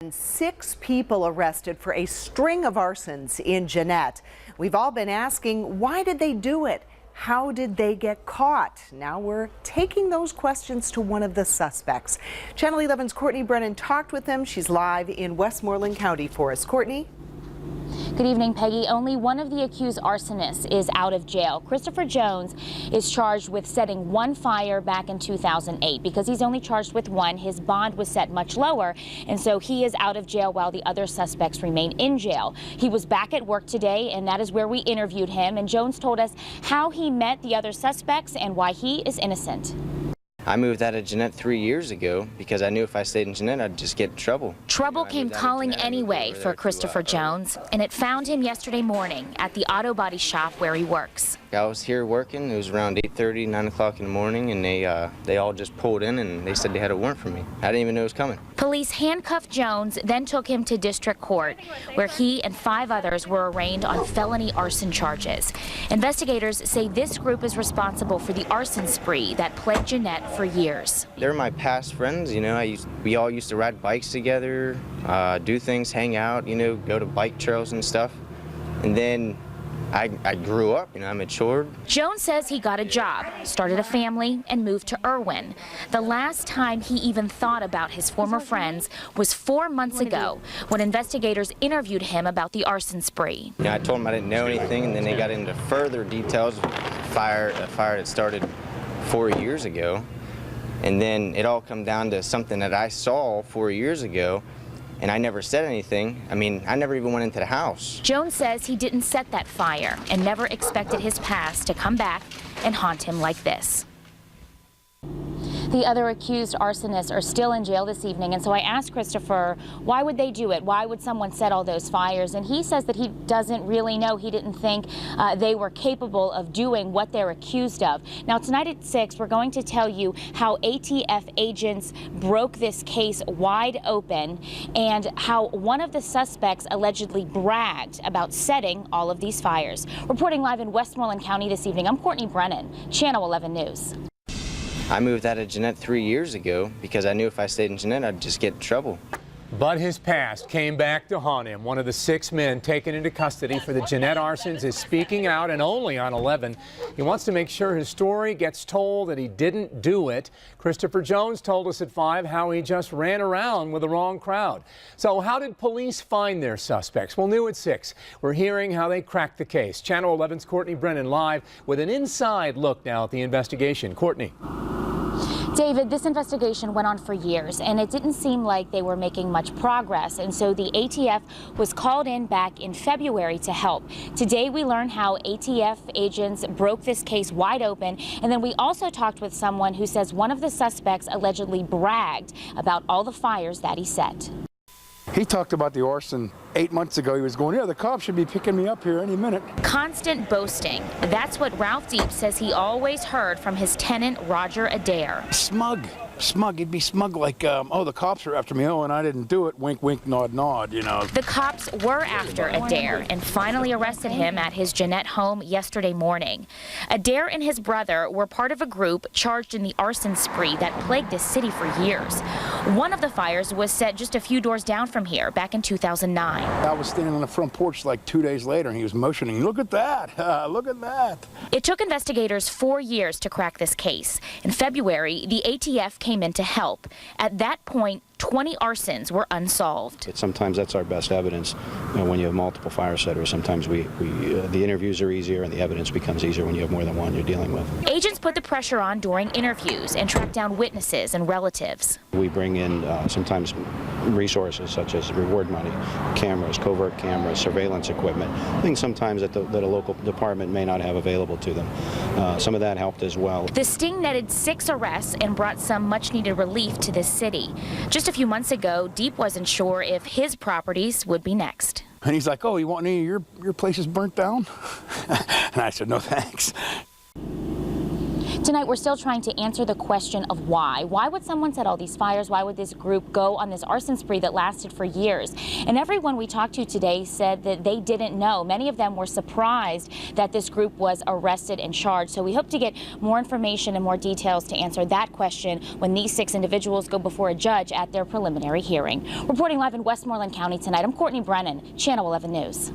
6 people arrested for a string of arsons in Jeannette. We've all been asking, why did they do it? How did they get caught? Now we're taking those questions to one of the suspects. Channel 11's Courtney Brennan talked with him. She's live in Westmoreland County for us. Courtney? Good evening, Peggy. Only one of the accused arsonists is out of jail. Christopher Jones is charged with setting one fire back in 2008. Because he's only charged with one, his bond was set much lower, and so he is out of jail while the other suspects remain in jail. He was back at work today, and that is where we interviewed him. And Jones told us how he met the other suspects and why he is innocent. I moved out of Jeannette 3 years ago because I knew if I stayed in Jeannette, I'd just get in trouble. Trouble came calling anyway for Christopher Jones, and it found him yesterday morning at the auto body shop where he works. I was here working. It was around 8:30, 9 o'clock in the morning, and they all just pulled in and they said they had a warrant for me. I didn't even know it was coming. Police handcuffed Jones, then took him to district court, where he and 5 others were arraigned on felony arson charges. Investigators say this group is responsible for the arson spree that plagued Jeannette for years. They're my past friends, you know. We all used to ride bikes together, do things, hang out, you know, go to bike trails and stuff. And then I grew up, you know, I matured. Jones says he got a job, started a family, and moved to Irwin. The last time he even thought about his former friends was 4 months ago when investigators interviewed him about the arson spree. You know, I told them I didn't know anything, and then they got into further details. A fire that started 4 years ago. And then it all come down to something that I saw 4 years ago, and I never said anything. I mean, I never even went into the house. Jones says he didn't set that fire and never expected his past to come back and haunt him like this. The other accused arsonists are still in jail this evening, and so I asked Christopher, why would they do it? Why would someone set all those fires? And he says that he doesn't really know. He didn't think they were capable of doing what they're accused of. Now, tonight at 6, we're going to tell you how ATF agents broke this case wide open and how one of the suspects allegedly bragged about setting all of these fires. Reporting live in Westmoreland County this evening, I'm Courtney Brennan, Channel 11 News. I moved out of Jeannette 3 years ago because I knew if I stayed in Jeannette, I'd just get in trouble. But his past came back to haunt him. One of the 6 men taken into custody for the Jeannette arsons is speaking out, and only on 11. He wants to make sure his story gets told, that he didn't do it. Christopher Jones told us at 5 how he just ran around with the wrong crowd. So how did police find their suspects? Well, new at 6. We're hearing how they cracked the case. Channel 11's Courtney Brennan live with an inside look now at the investigation. Courtney. David, this investigation went on for years, and it didn't seem like they were making much progress, and so the ATF was called in back in February to help. Today we learned how ATF agents broke this case wide open, and then we also talked with someone who says one of the suspects allegedly bragged about all the fires that he set. He talked about the arson 8 months ago. He was going, yeah, the cops should be picking me up here any minute. Constant boasting. That's what Ralph Deep says he always heard from his tenant, Roger Adair. Smug. He'd be smug like, oh, the cops are after me. Oh, and I didn't do it. Wink, wink, nod, nod, you know. The cops were after Adair and finally arrested him at his Jeannette home yesterday morning. Adair and his brother were part of a group charged in the arson spree that plagued this city for years. One of the fires was set just a few doors down from here back in 2009. I was standing on the front porch like 2 days later, and he was motioning, look at that, look at that. It took investigators 4 years to crack this case. In February, the ATF came in to help. At that point, 20 arsons were unsolved. Sometimes that's our best evidence. You know, when you have multiple fire setters, sometimes the interviews are easier and the evidence becomes easier when you have more than one you're dealing with. Agents put the pressure on during interviews and tracked down witnesses and relatives. We bring in sometimes resources such as reward money, cameras, covert cameras, surveillance equipment, things sometimes that a local department may not have available to them. Some of that helped as well. The sting netted 6 arrests and brought some much-needed relief to this city. Just a few months ago, Deep wasn't sure if his properties would be next. And he's like, oh, you want any of your places burnt down? And I said, no, thanks. Tonight, we're still trying to answer the question of why. Why would someone set all these fires? Why would this group go on this arson spree that lasted for years? And everyone we talked to today said that they didn't know. Many of them were surprised that this group was arrested and charged. So we hope to get more information and more details to answer that question when these 6 individuals go before a judge at their preliminary hearing. Reporting live in Westmoreland County tonight, I'm Courtney Brennan, Channel 11 News.